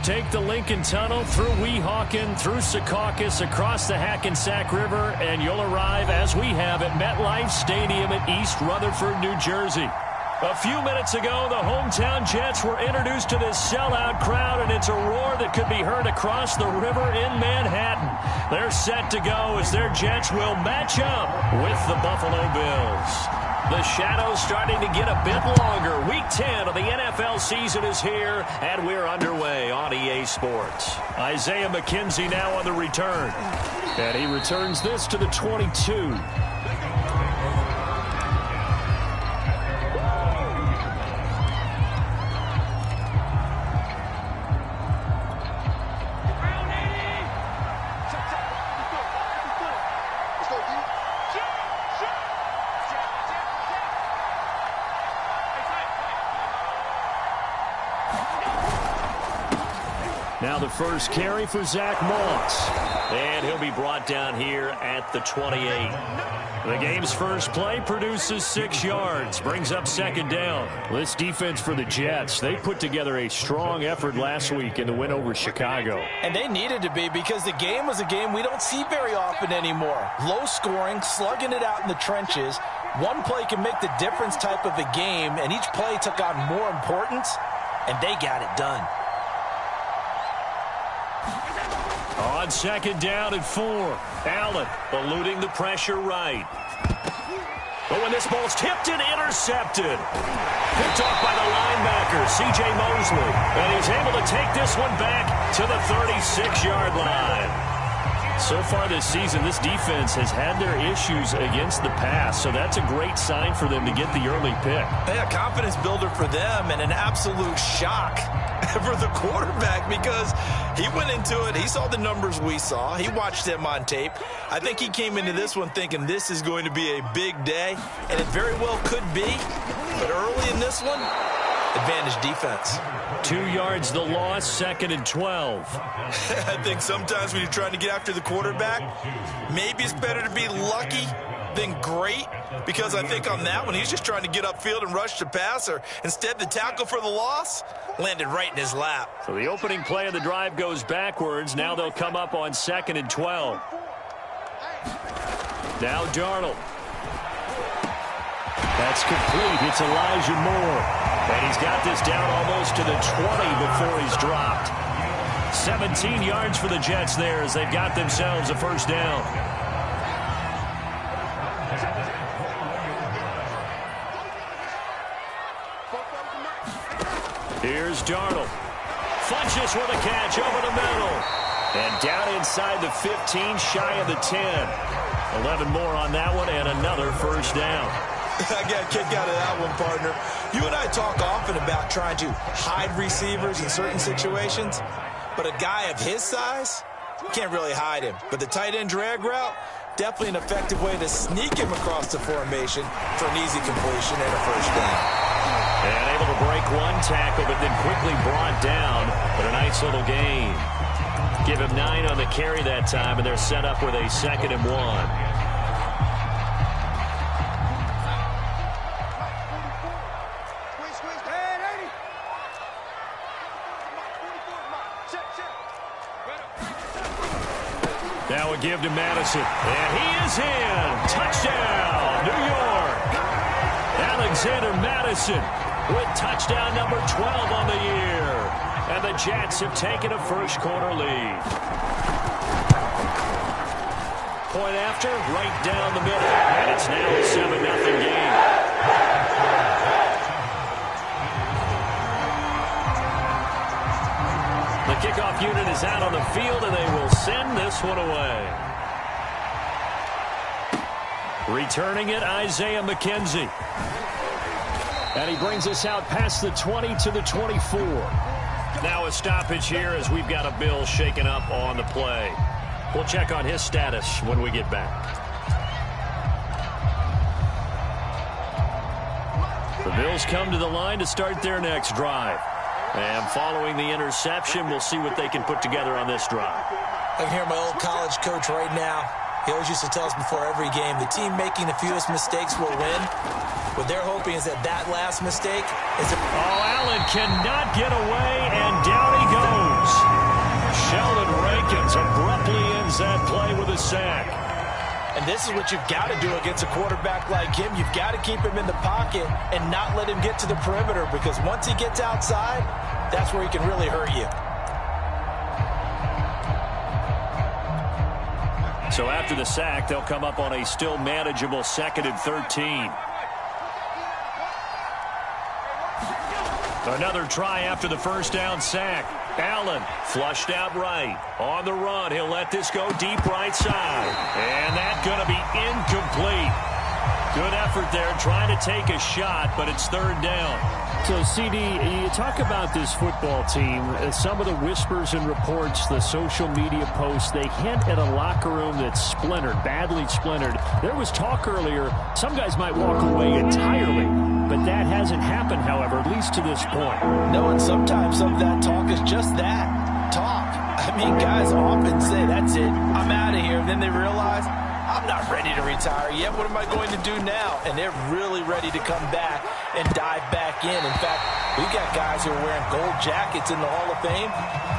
Take the Lincoln Tunnel through Weehawken, through Secaucus, across the Hackensack River, and you'll arrive, as we have, at MetLife Stadium in East Rutherford, New Jersey. A few minutes ago, the hometown Jets were introduced to this sellout crowd, and it's a roar that could be heard across the river in Manhattan. They're set to go as their Jets will match up with the Buffalo Bills. The shadow's starting to get a bit longer. Week 10 of the NFL season is here, and we're underway on EA Sports. Isaiah McKenzie now on the return. And he returns this to the 22. Now the first carry for Zach Moss. And he'll be brought down here at the 28. The game's first play produces 6 yards, brings up second down. This defense for the Jets, they put together a strong effort last week in the win over Chicago. And they needed to be, because the game was a game we don't see very often anymore. Low scoring, slugging it out in the trenches. One play can make the difference type of a game, and each play took on more importance, and they got it done. On second down and 4, Allen eluding the pressure right. But when this ball's tipped and intercepted, picked off by the linebacker, C.J. Mosley. And he's able to take this one back to the 36-yard line. So far this season, this defense has had their issues against the pass, so that's a great sign for them to get the early pick. Yeah, confidence builder for them, and an absolute shock for the quarterback, because he went into it, he saw the numbers we saw, he watched them on tape. I think he came into this one thinking this is going to be a big day, and it very well could be, but early in this one, advantage defense. 2 yards the loss, second and 12. I think sometimes when you're trying to get after the quarterback, maybe it's better to be lucky than great, because I think on that one, he's just trying to get upfield and rush the passer. Instead, the tackle for the loss landed right in his lap. So the opening play of the drive goes backwards. Now they'll come up on second and 12. Now Darnold. That's complete. It's Elijah Moore. And he's got this down almost to the 20 before he's dropped. 17 yards for the Jets there as they've got themselves a first down. Here's Darnold. Funches with a catch over the middle. And down inside the 15, shy of the 10. 11 more on that one, and another first down. I got a kick out of that one, partner. You and I talk often about trying to hide receivers in certain situations, but a guy of his size, can't really hide him. But the tight end drag route, definitely an effective way to sneak him across the formation for an easy completion and a first down. And able to break one tackle, but then quickly brought down. But a nice little gain. Give him 9 on the carry that time, and they're set up with a second and 1. Now a give to Madison, and he is in. Touchdown, New York. Alexander Madison with touchdown number 12 on the year. And the Jets have taken a first quarter lead. Point after, right down the middle. And it's now a 7-0 game. The kickoff unit is out on the field, and they will send this one away. Returning it, Isaiah McKenzie. And he brings us out past the 20 to the 24. Now a stoppage here as we've got a Bill shaken up on the play. We'll check on his status when we get back. The Bills come to the line to start their next drive. And following the interception, we'll see what they can put together on this drive. I can hear my old college coach right now. He always used to tell us before every game, the team making the fewest mistakes will win. What they're hoping is that last mistake is a... Oh, Allen cannot get away, and down he goes. Sheldon Rankins abruptly ends that play with a sack. And this is what you've got to do against a quarterback like him. You've got to keep him in the pocket and not let him get to the perimeter, because once he gets outside, that's where he can really hurt you. So after the sack, they'll come up on a still manageable 2nd and 13. Another try after the first down sack. Allen flushed out right. On the run, he'll let this go deep right side. And that's going to be incomplete. Good effort there, trying to take a shot, but it's 3rd down. So, CD, you talk about this football team, some of the whispers and reports, the social media posts, they hint at a locker room that's splintered, badly splintered. There was talk earlier, some guys might walk away entirely, but that hasn't happened, however, at least to this point. No, and sometimes some of that talk is just that, talk. I mean, guys often say, that's it, I'm out of here, and then they realize, I'm not ready to retire yet. What am I going to do now? And they're really ready to come back and dive back in. In fact, we've got guys who are wearing gold jackets in the Hall of Fame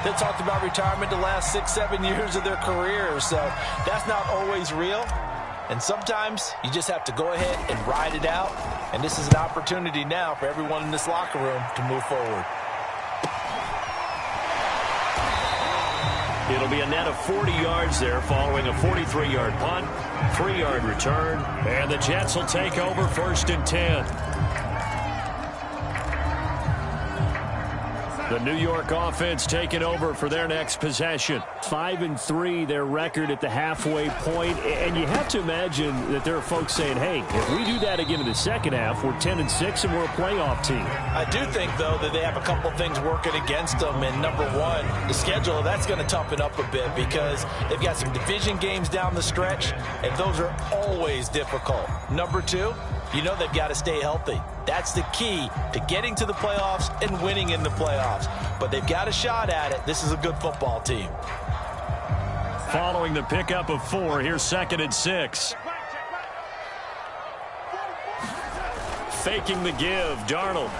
that talked about retirement the last 6-7 years of their careers. So that's not always real. And sometimes you just have to go ahead and ride it out. And this is an opportunity now for everyone in this locker room to move forward. It'll be a net of 40 yards there following a 43-yard punt, 3-yard return, and the Jets will take over 1st and 10. The New York offense taking over for their next possession. 5-3, their record at the halfway point, and you have to imagine that there are folks saying, hey, if we do that again in the second half, we're 10-6 and we're a playoff team. I do think, though, that they have a couple things working against them, and number one, the schedule, that's going to toughen up a bit because they've got some division games down the stretch, and those are always difficult. Number two, you know they've got to stay healthy. That's the key to getting to the playoffs and winning in the playoffs. But they've got a shot at it. This is a good football team. Following the pickup of 4, here's 2nd and 6. Faking the give, Darnold.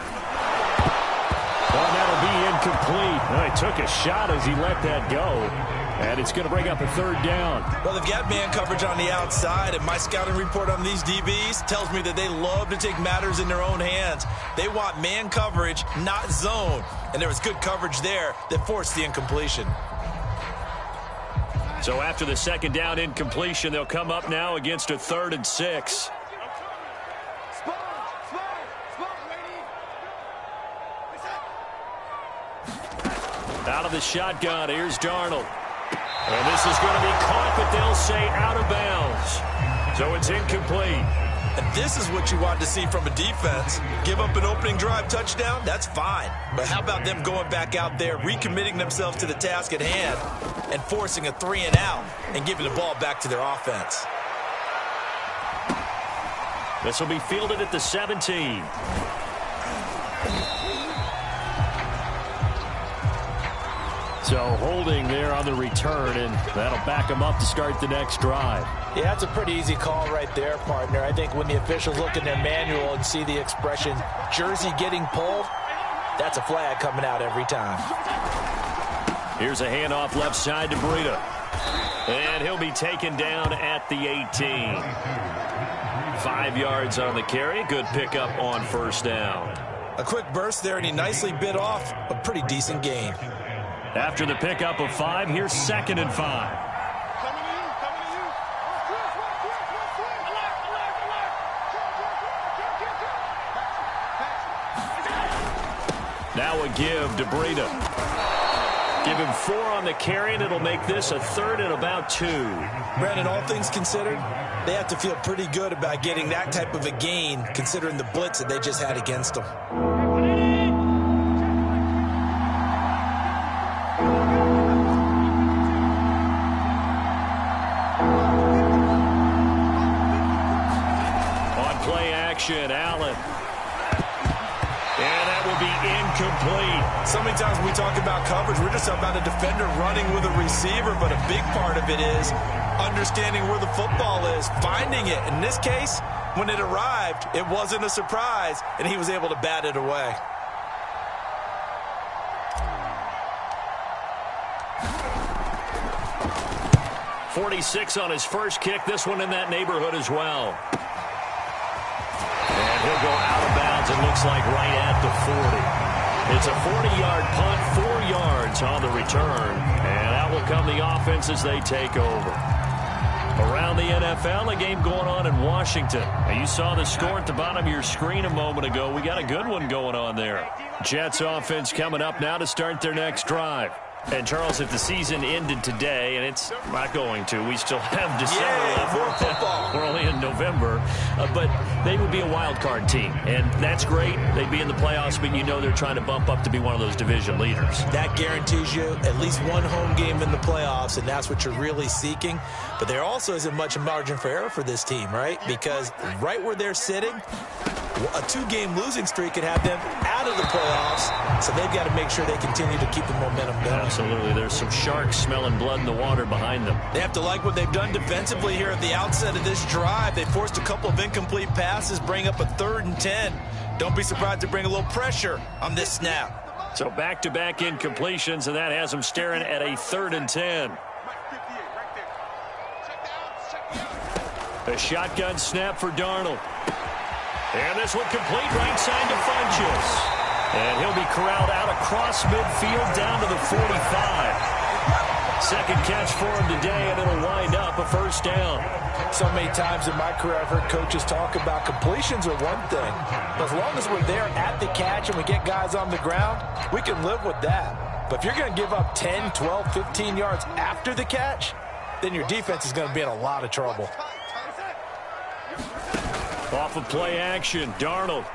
Well, that'll be incomplete. He took a shot as he let that go. And it's going to bring up a 3rd down. Well, they've got man coverage on the outside, and my scouting report on these DBs tells me that they love to take matters in their own hands. They want man coverage, not zone. And there was good coverage there that forced the incompletion. So after the 2nd down incompletion, they'll come up now against a 3rd and 6. Out of the shotgun, here's Darnold. And this is going to be caught, but they'll say out of bounds. So it's incomplete. And this is what you want to see from a defense. Give up an opening drive touchdown, that's fine. But how about them going back out there, recommitting themselves to the task at hand, and forcing a 3-and-out and giving the ball back to their offense? This will be fielded at the 17. So holding there on the return, and that'll back them up to start the next drive. Yeah, that's a pretty easy call right there, partner. I think when the officials look in their manual and see the expression, jersey getting pulled, that's a flag coming out every time. Here's a handoff left side to Breida. And he'll be taken down at the 18. 5 yards on the carry. Good pickup on 1st down. A quick burst there, and he nicely bit off a pretty decent gain. After the pickup of 5, here's 2nd and 5. Now a give to Breida. Give him 4 on the carry, and it'll make this a 3rd and about 2. Brandon, all things considered, they have to feel pretty good about getting that type of a gain, considering the blitz that they just had against them. On play action, Allen. And that will be incomplete. So many times when we talk about coverage, we're just talking about a defender running with a receiver, but a big part of it is understanding where the football is, finding it. In this case, when it arrived, it wasn't a surprise, and he was able to bat it away. .46 on his first kick. This one in that neighborhood as well. And he'll go out of bounds, it looks like, right at the 40. It's a 40-yard punt, 4 yards on the return. And out will come the offense as they take over. Around the NFL, a game going on in Washington. Now, you saw the score at the bottom of your screen a moment ago. We got a good one going on there. Jets offense coming up now to start their next drive. And, Charles, if the season ended today, and it's not going to, we still have December left. More football. We're only in November. But they would be a wild card team. And that's great. They'd be in the playoffs, but you know they're trying to bump up to be one of those division leaders. That guarantees you at least one home game in the playoffs, and that's what you're really seeking. But there also isn't much margin for error for this team, right? Because right where they're sitting, a 2-game losing streak could have them out of the playoffs, so they've got to make sure they continue to keep the momentum going. Absolutely. There's some sharks smelling blood in the water behind them. They have to like what they've done defensively here at the outset of this drive. They forced a couple of incomplete passes, bring up a 3rd and 10. Don't be surprised to bring a little pressure on this snap. So back-to-back incompletions, and that has them staring at a 3rd and 10. A shotgun snap for Darnold. And this one complete right side to Funchess. And he'll be corralled out across midfield down to the 45. Second catch for him today, and it'll wind up a first down. So many times in my career I've heard coaches talk about completions are one thing. But as long as we're there at the catch and we get guys on the ground, we can live with that. But if you're going to give up 10, 12, 15 yards after the catch, then your defense is going to be in a lot of trouble. Off of play action, Darnold.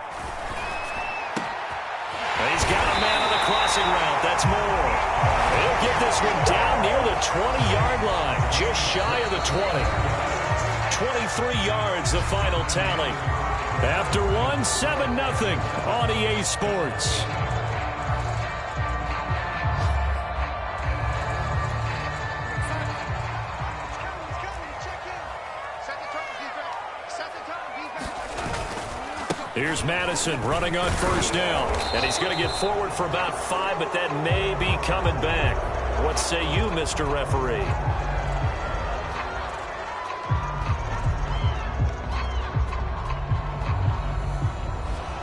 He's got a man on the crossing route. That's Moore. He'll get this one down near the 20-yard line, just shy of the 20. 23 yards, the final tally. After one, 7-0 on EA Sports. Here's Madison running on first down. And he's going to get forward for about 5, but that may be coming back. What say you, Mr. Referee?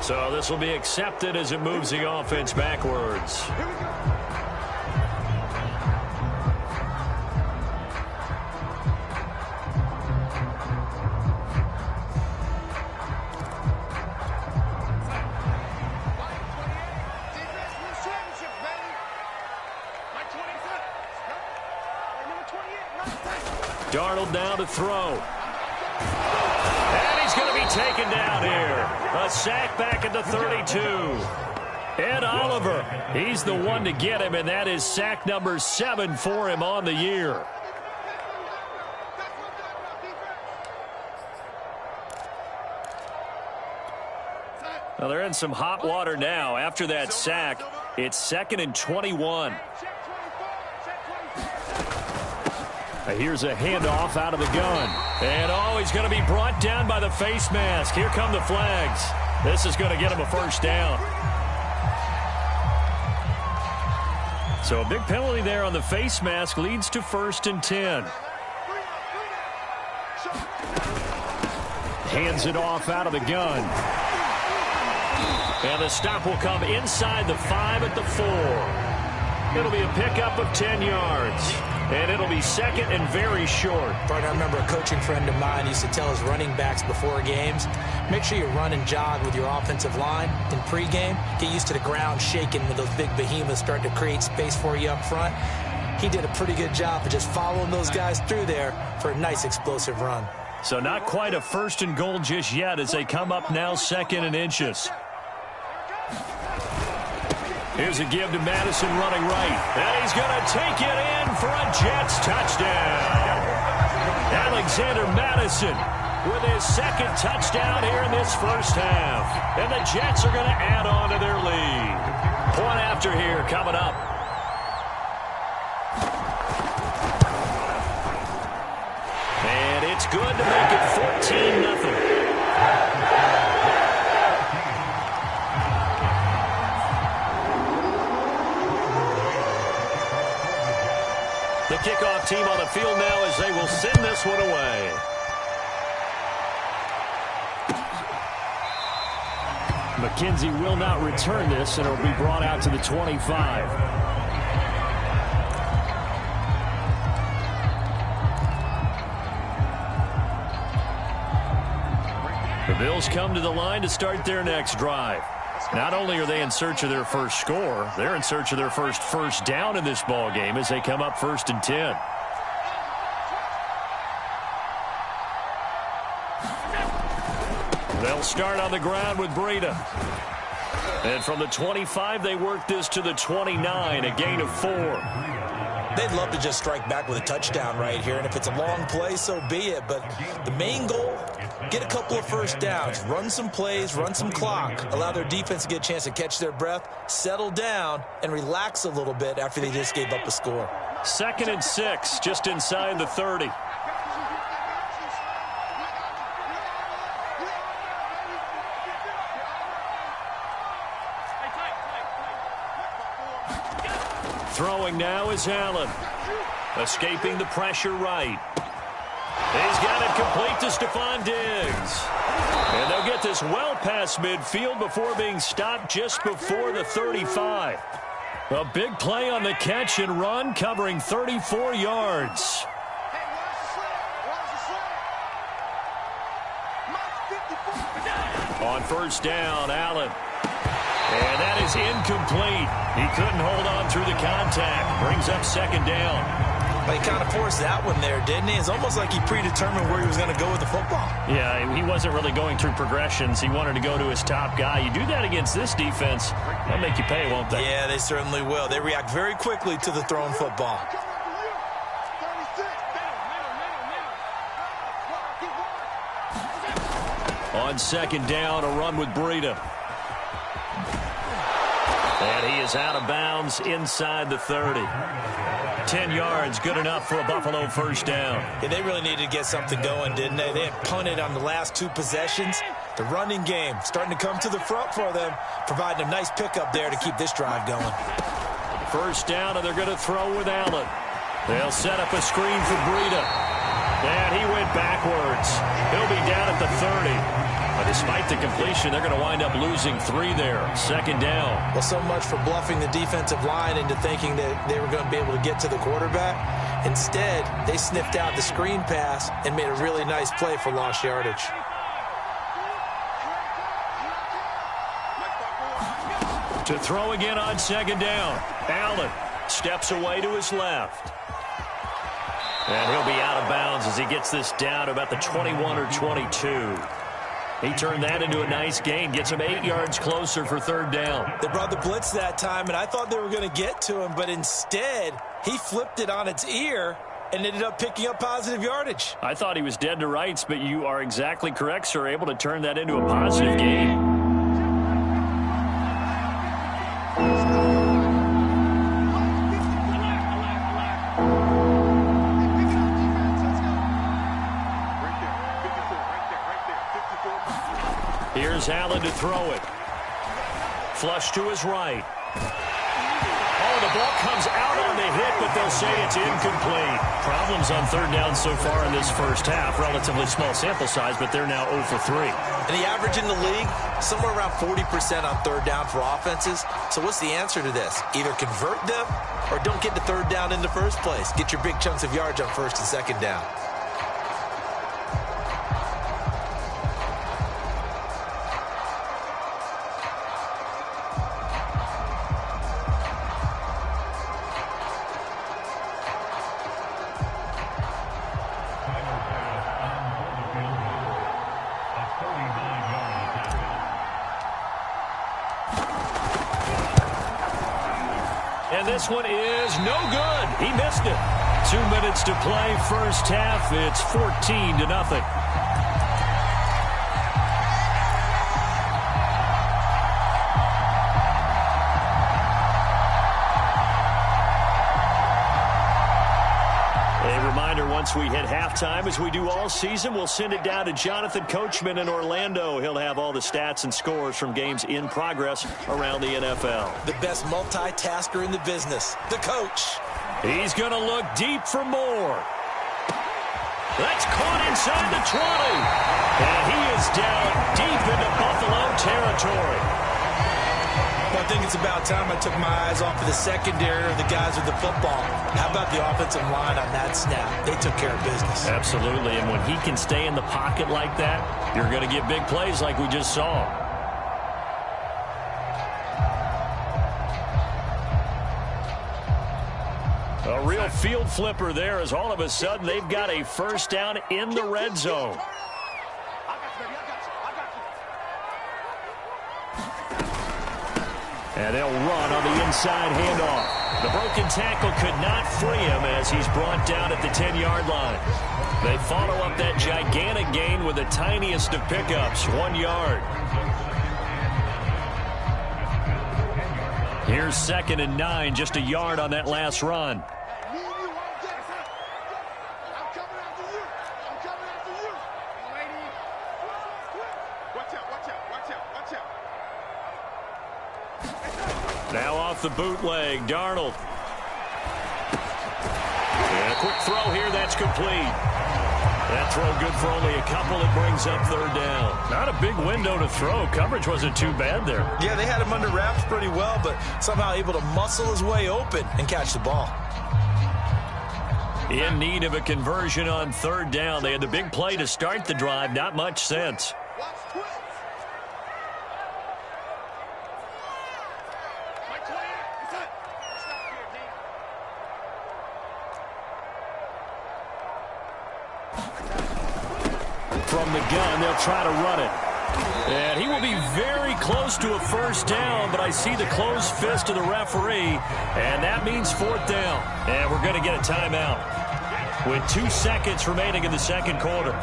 So this will be accepted as it moves the offense backwards. Darnold now to throw. And he's going to be taken down here. A sack back at the 32. Ed Oliver, he's the one to get him, and that is sack number 7 for him on the year. Well, they're in some hot water now. After that sack, it's 2nd and 21. Here's a handoff out of the gun. And, he's going to be brought down by the face mask. Here come the flags. This is going to get him a first down. So a big penalty there on the face mask leads to 1st and 10. Hands it off out of the gun. And the stop will come inside the 5 at the 4. It'll be a pickup of 10 yards. And it'll be 2nd and very short. I remember a coaching friend of mine used to tell his running backs before games, make sure you run and jog with your offensive line in pregame. Get used to the ground shaking when those big behemoths start to create space for you up front. He did a pretty good job of just following those guys through there for a nice explosive run. So not quite a 1st and goal just yet as they come up now 2nd and inches. Here's a give to Madison running right. And he's going to take it in for a Jets touchdown. Alexander Madison with his second touchdown here in this first half. And the Jets are going to add on to their lead. Point after here coming up. And it's good to make it 14-0. The kickoff team on the field now as they will send this one away. McKenzie will not return this, and it will be brought out to the 25. The Bills come to the line to start their next drive. Not only are they in search of their first score, they're in search of their first down in this ball game as they come up 1st and 10. They'll start on the ground with Breida. And from the 25, they work this to the 29, a gain of 4. They'd love to just strike back with a touchdown right here, and if it's a long play, so be it. But the main goal, get a couple of first downs, run some plays, run some clock, allow their defense to get a chance to catch their breath, settle down, and relax a little bit after they just gave up a score. 2nd and 6, just inside the 30. Throwing now is Allen. Escaping the pressure right. He's got it complete to Stephon Diggs. And they'll get this well past midfield before being stopped just before the 35. A big play on the catch and run, covering 34 yards. On 1st down, Allen. And that is incomplete. He couldn't hold on through the contact. Brings up 2nd down. Well, he kind of forced that one there, didn't he? It's almost like he predetermined where he was going to go with the football. Yeah, he wasn't really going through progressions. He wanted to go to his top guy. You do that against this defense, they'll make you pay, won't they? Yeah, they certainly will. They react very quickly to the thrown football. On 2nd down, a run with Breida. And he is out of bounds inside the 30. 10 yards, good enough for a Buffalo 1st down. Yeah, they really needed to get something going, didn't they? They had punted on the last 2 possessions. The running game starting to come to the front for them, providing a nice pickup there to keep this drive going. 1st down, and they're going to throw with Allen. They'll set up a screen for Breida. And he went backwards. He'll be down at the 30. But despite the completion, they're going to wind up losing 3 there. 2nd down. Well, so much for bluffing the defensive line into thinking that they were going to be able to get to the quarterback. Instead, they sniffed out the screen pass and made a really nice play for lost yardage. To throw again on 2nd down. Allen steps away to his left. And he'll be out of bounds as he gets this down to about the 21 or 22. He turned that into a nice gain, gets him 8 yards closer for 3rd down. They brought the blitz that time, and I thought they were going to get to him, but instead, he flipped it on its ear and ended up picking up positive yardage. I thought he was dead to rights, but you are exactly correct, sir, able to turn that into a positive gain. Here's Allen to throw it. Flush to his right. Oh, the ball comes out on the hit, but they'll say it's incomplete. Problems on 3rd down so far in this first half. Relatively small sample size, but they're now 0 for 3. And the average in the league, somewhere around 40% on 3rd down for offenses. So what's the answer to this? Either convert them or don't get to 3rd down in the first place. Get your big chunks of yards on 1st and 2nd down. And this one is no good. He missed it. 2 minutes to play first half. It's 14-0. once we hit halftime, as we do all season, we'll send it down to Jonathan Coachman in Orlando. He'll have all the stats and scores from games in progress around the NFL. The best multitasker in the business, the coach. He's going to look deep for more. That's caught inside the 20. And he is down deep into Buffalo territory. Well, I think it's about time I took my eyes off of the secondary or the guys with the football. How about the offensive line on that snap? They took care of business. Absolutely, and when he can stay in the pocket like that, you're going to get big plays like we just saw. A real field flipper there, as all of a sudden they've got a first down in the red zone. And they'll run on the inside handoff. The broken tackle could not free him as he's brought down at the 10-yard line. They follow up that gigantic gain with the tiniest of pickups, 1 yard. Here's 2nd and 9, just a yard on that last run. Now off the bootleg, Darnold. And a quick throw here, that's complete. That throw good for only a couple. It brings up 3rd down. Not a big window to throw. Coverage wasn't too bad there. Yeah, they had him under wraps pretty well, but somehow able to muscle his way open and catch the ball. In need of a conversion on 3rd down. They had the big play to start the drive. Not much sense. From the gun, they'll try to run it. And he will be very close to a first down, but I see the closed fist of the referee, and that means 4th down. And we're going to get a timeout with 2 seconds remaining in the second quarter.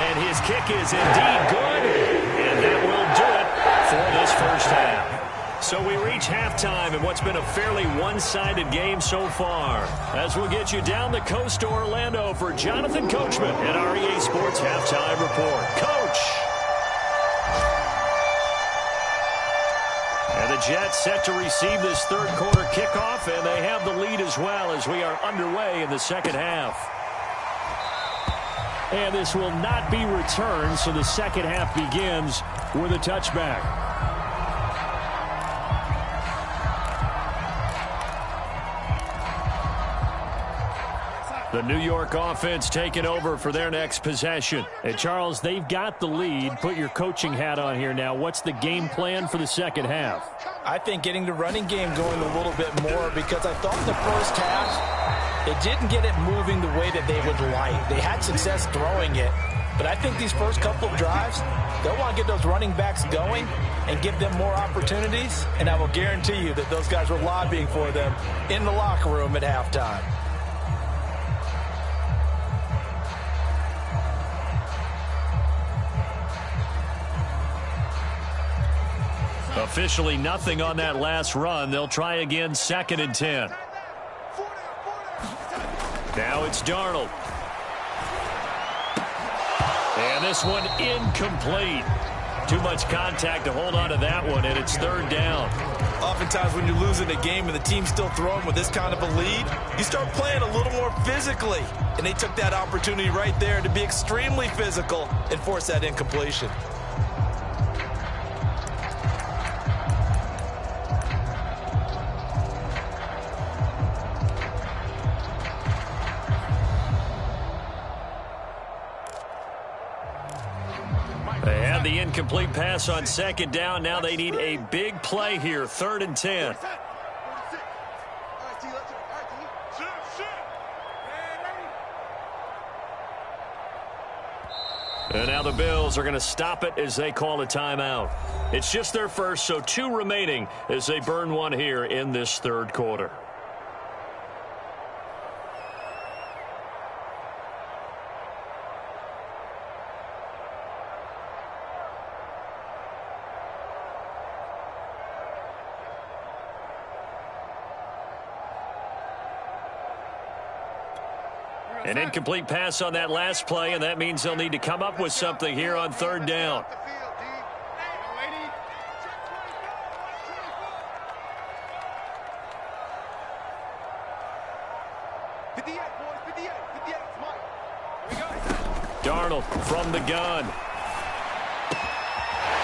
And his kick is indeed good, and that will do it for this first half. So we reach halftime in what's been a fairly one-sided game so far. As we'll get you down the coast to Orlando for Jonathan Coachman at our EA Sports Halftime Report. Coach! And the Jets set to receive this third quarter kickoff, and they have the lead as well as we are underway in the second half. And this will not be returned, so the second half begins with a touchback. The New York offense taking over for their next possession. And Charles, they've got the lead. Put your coaching hat on here now. What's the game plan for the second half? I think getting the running game going a little bit more, because I thought in the first half it didn't get it moving the way that they would like. They had success throwing it, but I think these first couple of drives, they'll want to get those running backs going and give them more opportunities, and I will guarantee you that those guys were lobbying for them in the locker room at halftime. Officially nothing on that last run. They'll try again, 2nd and 10. Now it's Darnold. And this one incomplete. Too much contact to hold on to that one, and it's 3rd down. Oftentimes when you're losing a game and the team's still throwing with this kind of a lead, you start playing a little more physically. And they took that opportunity right there to be extremely physical and force that incompletion. They had the incomplete pass on 2nd down. Now they need a big play here, 3rd and 10. And now the Bills are going to stop it as they call a timeout. It's just their first, so 2 remaining as they burn one here in this third quarter. An incomplete pass on that last play, and that means they'll need to come up with something here on third down. Darnold from the gun.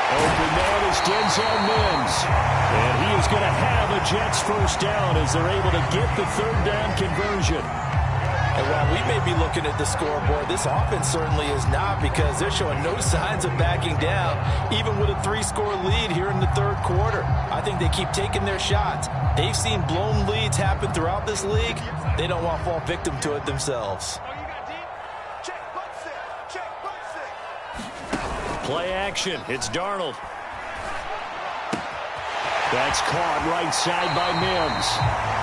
Open man is Denzel Mims. And he is going to have a Jets first down as they're able to get the third down conversion. And while we may be looking at the scoreboard, this offense certainly is not, because they're showing no signs of backing down, even with a 3-score lead here in the third quarter. I think they keep taking their shots. They've seen blown leads happen throughout this league. They don't want to fall victim to it themselves. Play action. It's Darnold. That's caught right side by Mims.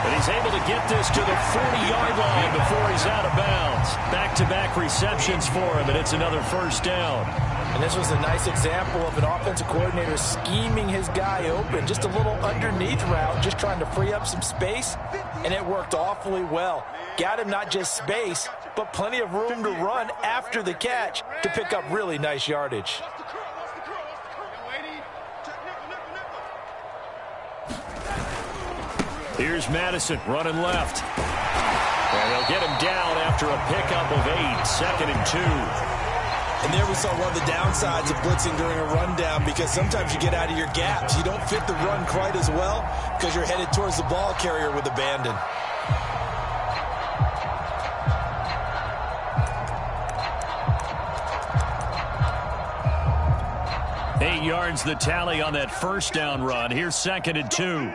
And he's able to get this to the 40-yard line before he's out of bounds. Back-to-back receptions for him, and it's another first down. And this was a nice example of an offensive coordinator scheming his guy open. Just a little underneath route, just trying to free up some space, and it worked awfully well. Got him not just space, but plenty of room to run after the catch to pick up really nice yardage. Here's Madison running left. And they'll get him down after a pickup of 8, 2nd and 2. And there we saw one of the downsides of blitzing during a rundown, because sometimes you get out of your gaps. You don't fit the run quite as well because you're headed towards the ball carrier with abandon. Eight yards the tally on that first down run. Here's 2nd and 2.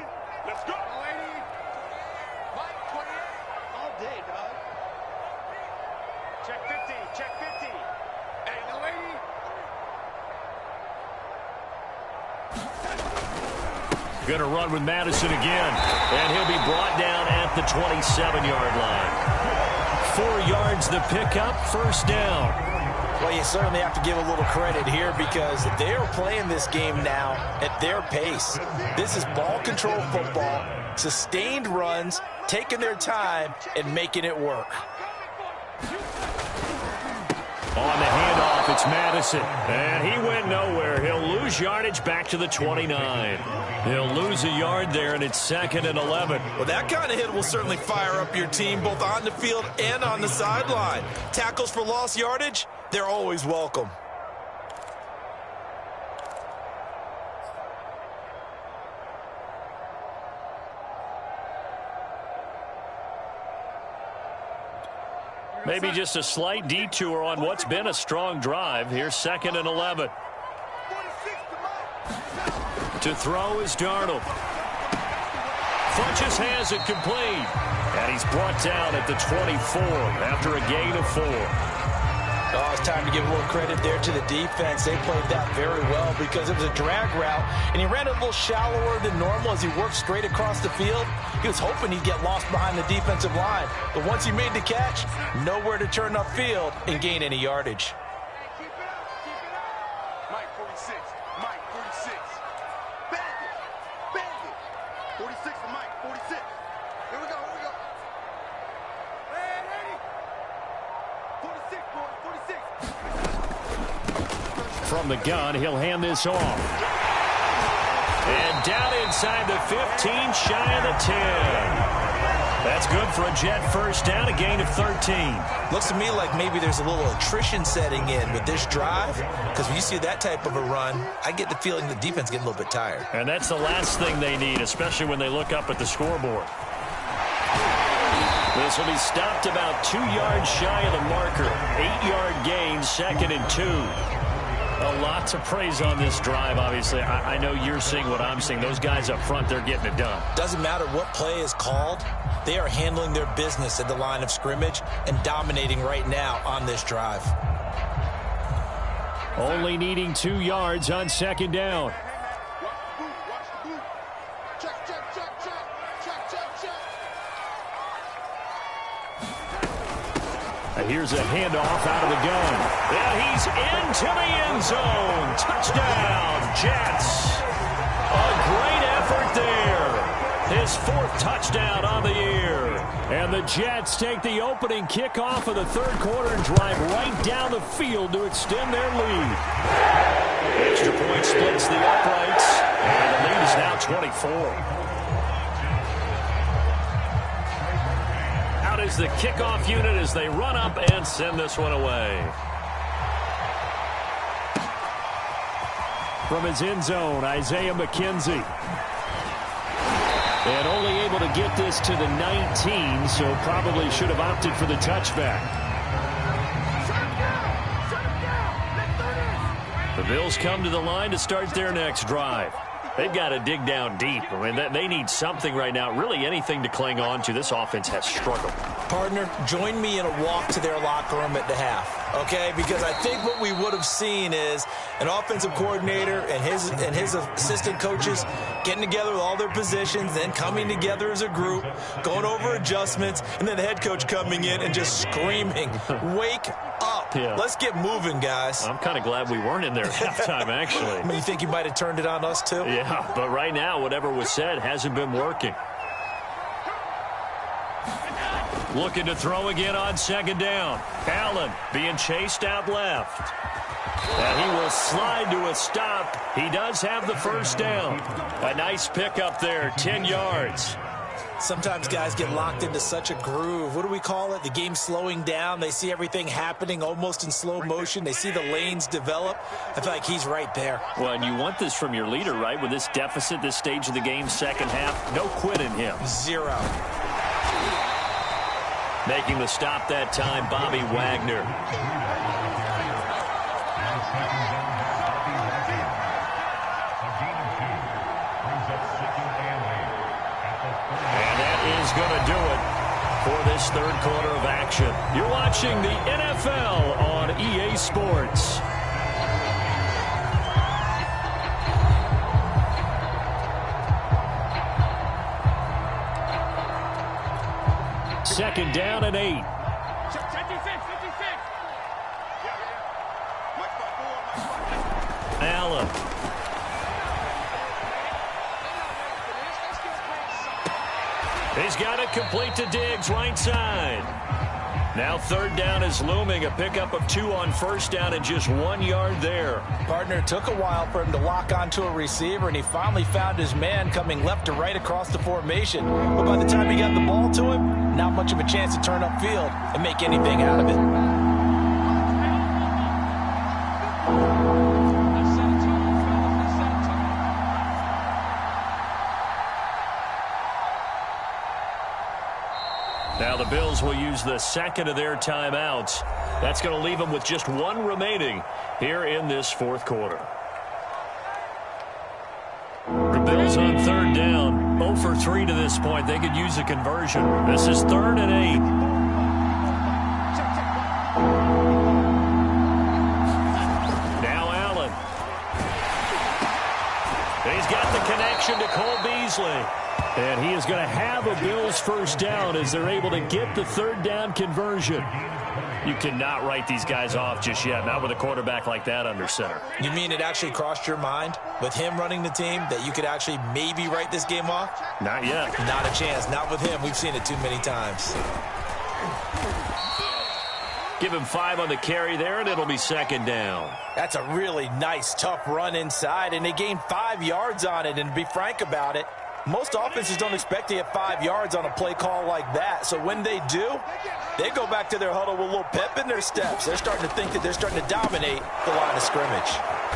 Going to run with Madison again. And he'll be brought down at the 27-yard line. 4 yards the pickup, first down. Well, you certainly have to give a little credit here, because they are playing this game now at their pace. This is ball control football, sustained runs, taking their time, and making it work. On the handoff, it's Madison. And he went nowhere. He'll lose yardage back to the 29. He'll lose a yard there, and it's 2nd and 11. Well, that kind of hit will certainly fire up your team, both on the field and on the sideline. Tackles for lost yardage, they're always welcome. Maybe just a slight detour on what's been a strong drive. Here's 2nd and 11. To throw is Darnold. Funches has it complete. And he's brought down at the 24 after a gain of 4. Oh, it's time to give a little credit there to the defense. They played that very well, because it was a drag route, and he ran it a little shallower than normal as he worked straight across the field. He was hoping he'd get lost behind the defensive line, but once he made the catch, nowhere to turn upfield and gain any yardage. Mike 46, Mike 46. Bandit, 46 to Mike 46. Here we go, here we go. Ready? 46, boys, 46. From the gun, he'll hand this off. And down inside the 15, shy of the 10. That's good for a Jet first down, a gain of 13. Looks to me like maybe there's a little attrition setting in with this drive, because when you see that type of a run, I get the feeling the defense getting a little bit tired. And that's the last thing they need, especially when they look up at the scoreboard. This will be stopped about 2 yards shy of the marker. 8-yard gain, 2nd and 2. A lot to praise on this drive, obviously. I know you're seeing what I'm seeing. Those guys up front, they're getting it done. Doesn't matter what play is called. They are handling their business at the line of scrimmage and dominating right now on this drive. Only needing 2 yards on 2nd down. Here's a handoff out of the gun. And he's into the end zone. Touchdown, Jets. A great effort there. His 4th touchdown on the year. And the Jets take the opening kickoff of the third quarter and drive right down the field to extend their lead. Extra point splits the uprights, and the lead is now 24. Out is the kickoff unit as they run up and send this one away. From his end zone, Isaiah McKenzie. And only able to get this to the 19, so probably should have opted for the touchback. The Bills come to the line to start their next drive. They've got to dig down deep. I mean, they need something right now, really anything to cling on to. This offense has struggled. Partner, join me in a walk to their locker room at the half, okay? Because I think what we would have seen is an offensive coordinator and his assistant coaches getting together with all their positions, then coming together as a group, going over adjustments, and then the head coach coming in and just screaming, wake up. Yeah. Let's get moving, guys. I'm kind of glad we weren't in there at halftime, actually. I mean, you think you might have turned it on us, too? Yeah, but right now, whatever was said hasn't been working. Looking to throw again on second down. Allen being chased out left. And he will slide to a stop. He does have the first down. A nice pickup there, 10 yards. Sometimes guys get locked into such a groove. What do we call it? The game slowing down. They see everything happening almost in slow motion. They see the lanes develop. I feel like he's right there. Well, and you want this from your leader, right? With this deficit, this stage of the game, second half, no quit in him. Zero. Making the stop that time, Bobby Wagner. Is going to do it for this third quarter of action. You're watching the NFL on EA Sports. Second down and 8. Allen. He's got it complete to Diggs, right side. Now third down is looming. A pickup of 2 on first down and just 1 yard there. Partner, it took a while for him to lock onto a receiver, and he finally found his man coming left to right across the formation. But by the time he got the ball to him, not much of a chance to turn upfield and make anything out of it. Now the Bills will use the second of their timeouts. That's going to leave them with just 1 remaining here in this fourth quarter. The Bills on third down, 0 for 3 to this point. They could use a conversion. This is 3rd and 8. Now Allen. He's got the connection to Cole Beasley. And he is going to have a Bills first down as they're able to get the third down conversion. You cannot write these guys off just yet, not with a quarterback like that under center. You mean it actually crossed your mind with him running the team that you could actually maybe write this game off? Not yet. Not a chance. Not with him. We've seen it too many times. Give him 5 on the carry there, and it'll be second down. That's a really nice, tough run inside, and they gained 5 yards on it. And to be frank about it, most offenses don't expect to get 5 yards on a play call like that. So when they do, they go back to their huddle with a little pep in their steps. They're starting to think that they're starting to dominate the line of scrimmage.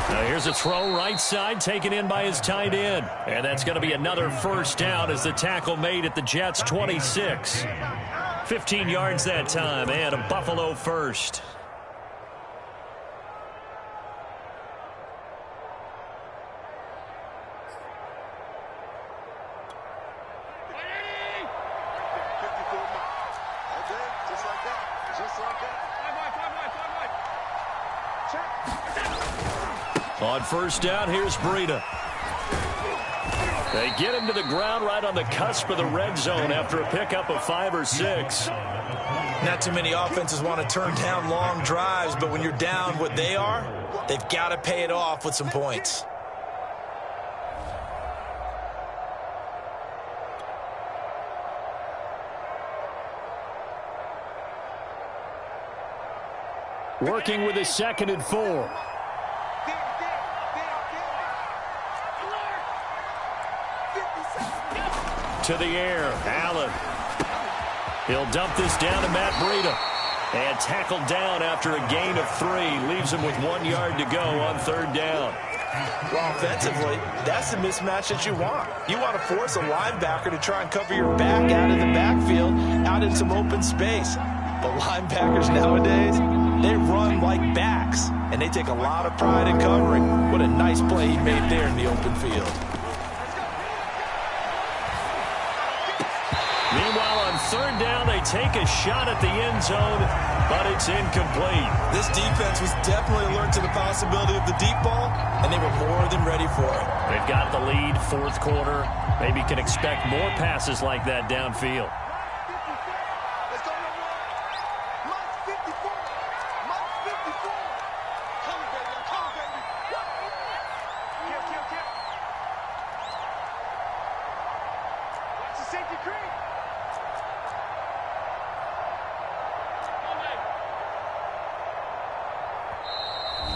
Now here's a throw right side taken in by his tight end. And that's going to be another first down as the tackle made at the Jets' 26. 15 yards that time and a Buffalo first. On first down, here's Breida. They get him to the ground right on the cusp of the red zone after a pickup of 5 or 6. Not too many offenses want to turn down long drives, but when you're down what they are, they've got to pay it off with some points. Working with a 2nd and 4. To the air, Allen. He'll dump this down to Matt Breida. And tackled down after a gain of 3. Leaves him with 1 yard to go on 3rd down. Well, offensively, that's the mismatch that you want. You want to force a linebacker to try and cover your back out of the backfield, out in some open space. But linebackers nowadays, they run like backs, and they take a lot of pride in covering. What a nice play he made there in the open field. Meanwhile, on 3rd down, they take a shot at the end zone, but it's incomplete. This defense was definitely alert to the possibility of the deep ball, and they were more than ready for it. They've got the lead, 4th quarter. Maybe can expect more passes like that downfield.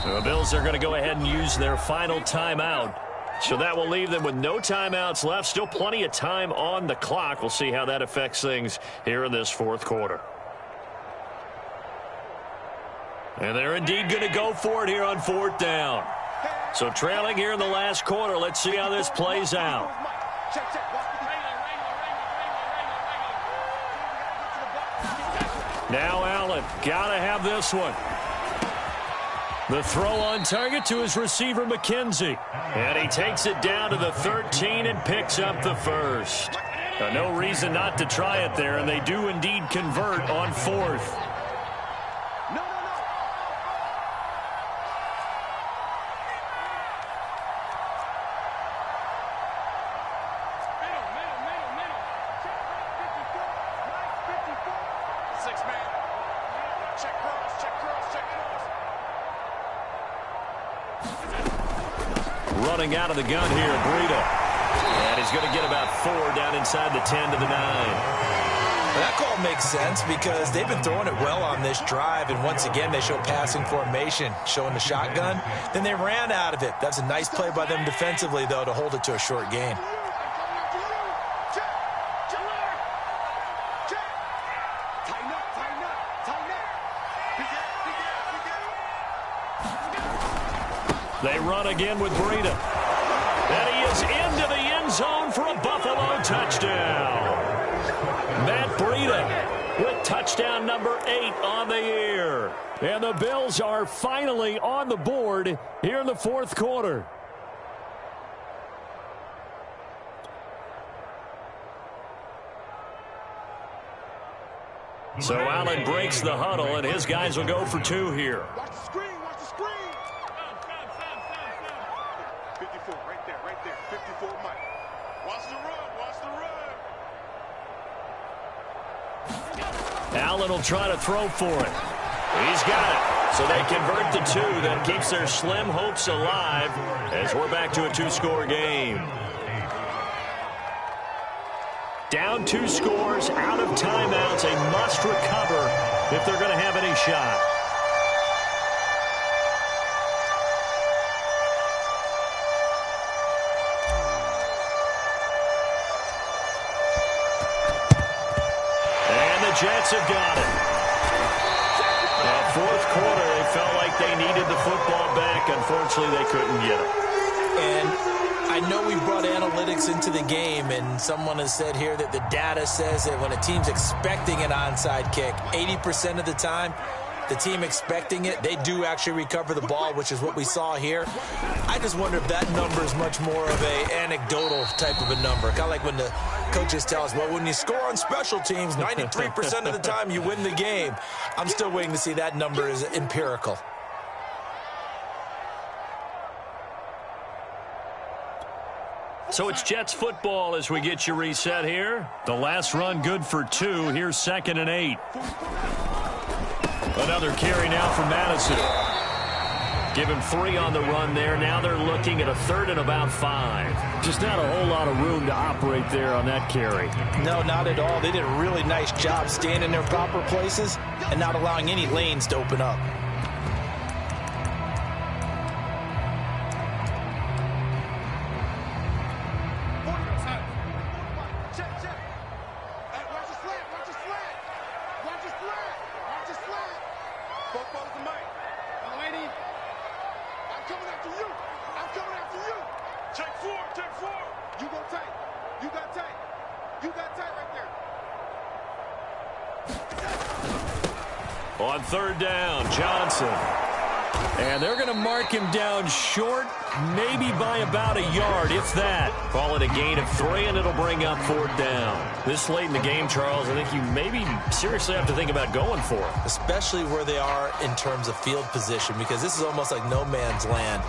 The Bills are going to go ahead and use their final timeout. So that will leave them with no timeouts left. Still plenty of time on the clock. We'll see how that affects things here in this 4th quarter. And they're indeed going to go for it here on 4th down. So trailing here in the last quarter. Let's see how this plays out. Now Allen, got to have this one. The throw on target to his receiver, McKenzie. And he takes it down to the 13 and picks up the 1st. Now, no reason not to try it there, and they do indeed convert on 4th. Running out of the gun here, Breida. And he's going to get about 4 down inside the 10 to the 9. Well, that call makes sense because they've been throwing it well on this drive, and once again they show passing formation, showing the shotgun. Then they ran out of it. That's a nice play by them defensively, though, to hold it to a short gain. They run again with Breida. And he is into the end zone for a Buffalo touchdown. Matt Breida with touchdown number 8 on the year. And the Bills are finally on the board here in the 4th quarter. So Allen breaks the huddle, and his guys will go for 2 here. Watch the screen, watch the screen. 54, right there. 54, Mike. Watch the run. Allen will try to throw for it. He's got it. So they convert the 2. That keeps their slim hopes alive as we're back to a 2-score game. Down 2 scores, out of timeouts, a must recover if they're going to have any shot. And the Jets have got it. Now, 4th quarter, they felt like they needed the football back. Unfortunately, they couldn't get it. And I know we brought analytics into the game, and someone has said here that the data says that when a team's expecting an onside kick, 80% of the time, the team expecting it, they do actually recover the ball, which is what we saw here. I just wonder if that number is much more of a anecdotal type of a number. Kind of like when the coaches tell us, well, when you score on special teams, 93% of the time you win the game. I'm still waiting to see that number is empirical. So it's Jets football as we get you reset here. The last run good for 2. Here's 2nd and 8. Another carry now for Madison. Give him 3 on the run there. Now they're looking at a 3rd and about 5. Just not a whole lot of room to operate there on that carry. No, not at all. They did a really nice job staying in their proper places and not allowing any lanes to open up. Take four. You go tight. You got tight. You got tight right there. On third down, Johnson. And they're going to mark him down short, maybe by about a yard, if that. Call it a gain of 3, and it'll bring up fourth down. This late in the game, Charles, I think you maybe seriously have to think about going for it. Especially where they are in terms of field position, because this is almost like no man's land.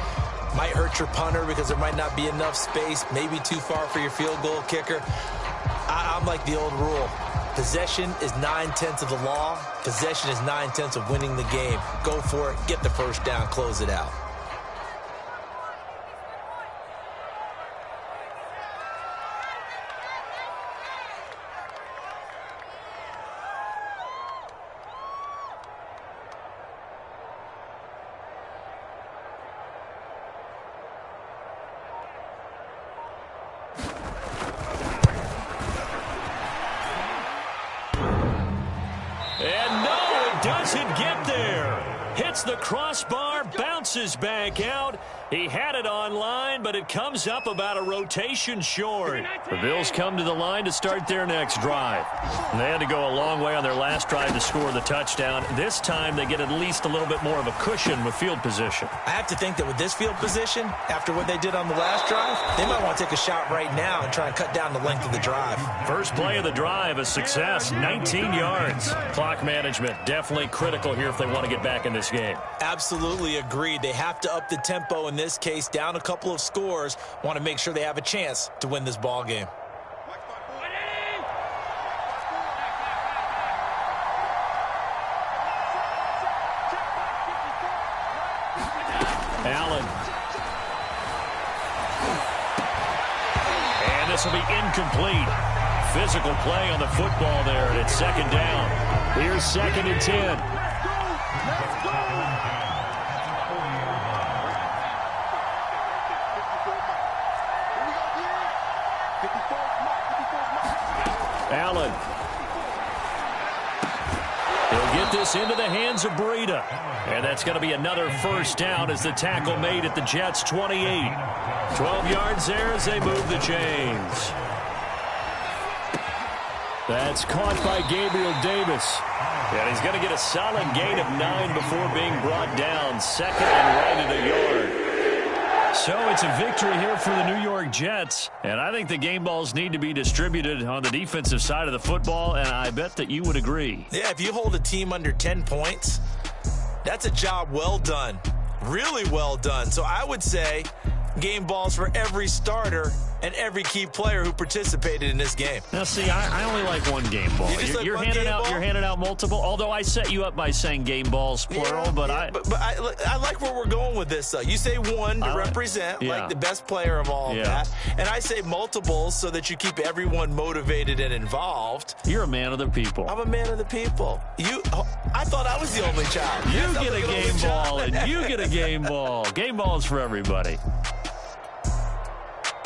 Might hurt your punter because there might not be enough space, maybe too far for your field goal kicker. I'm like the old rule. Possession is 9/10 of the law. Possession is 9/10 of winning the game. Go for it. Get the first down. Close it out. Doesn't get there. Hits the crossbar, bounces back out. He had it on line, but it comes up about a rotation short. The Bills come to the line to start their next drive. And they had to go a long way on their last drive to score the touchdown. This time they get at least a little bit more of a cushion with field position. I have to think that with this field position, after what they did on the last drive, they might want to take a shot right now and try and cut down the length of the drive. First play of the drive, a success, 19 yards. Clock management definitely critical here if they want to get back in this game. Absolutely agreed. They have to up the tempo in this case, down a couple of scores. Want to make sure they have a chance to win this ball game. Allen. And this will be incomplete. Physical play on the football there, and it's second down. Here's 2nd and 10. Allen. He'll get this into the hands of Breida. And that's going to be another first down as the tackle made at the Jets' 28. 12 yards there as they move the chains. That's caught by Gabriel Davis. And he's going to get a solid gain of 9 before being brought down. Second and right at a yard. So it's a victory here for the New York Jets. And I think the game balls need to be distributed on the defensive side of the football, and I bet that you would agree. Yeah, if you hold a team under 10 points, that's a job well done. Really well done. So I would say game balls for every starter and every key player who participated in this game. Now, see, I only like one game ball. You're handing out multiple. Although I set you up by saying game balls plural, but I like where we're going with this. Though you say one to represent like the best player of all of that, and I say multiples so that you keep everyone motivated and involved. You're a man of the people. I'm a man of the people. I thought I was the only child. You get a game ball, and you get a game ball. Game balls for everybody.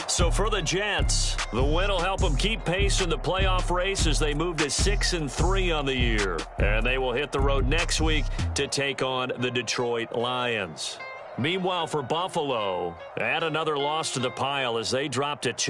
So for the Jets, the win will help them keep pace in the playoff race as they move to 6-3 on the year. And they will hit the road next week to take on the Detroit Lions. Meanwhile, for Buffalo, add another loss to the pile as they drop to 2.